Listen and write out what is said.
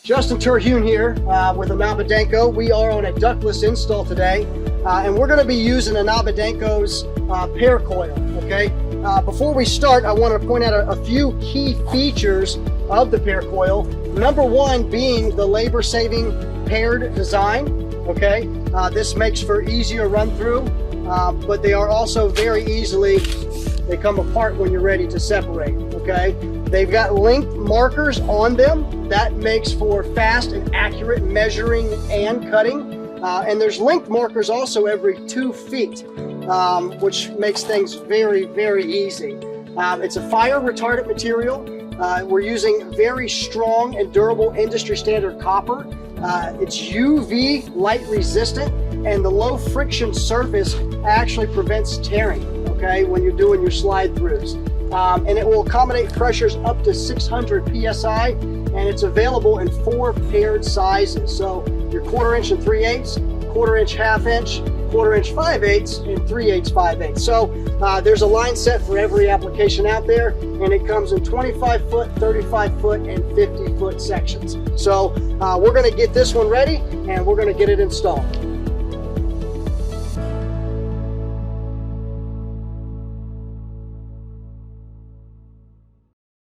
Justin Terhune here with Anabadenko. We are on a ductless install today, and we're going to be using Anabadenko's PairCoil. Okay. Before we start, I want to point out a few key features of the PairCoil. Number one being the labor-saving paired design. Okay. This makes for easier run through, but they are also very easily, they come apart when you're ready to separate. Okay. They've got length markers on them. That makes for fast and accurate measuring and cutting. And there's length markers also every 2 feet, which makes things very, very easy. It's a fire retardant material. We're using very strong and durable industry standard copper. It's UV light resistant, and the low friction surface actually prevents tearing, okay, when you're doing your slide throughs. And it will accommodate pressures up to 600 PSI, and it's available in 4 paired sizes. So your 1/4 inch and 3/8, 1/4 inch, 1/2 inch, 1/4 inch, 5/8, and 3/8, 5/8. So there's a line set for every application out there, and it comes in 25 foot, 35 foot, and 50 foot sections. So we're gonna get this one ready, and we're gonna get it installed.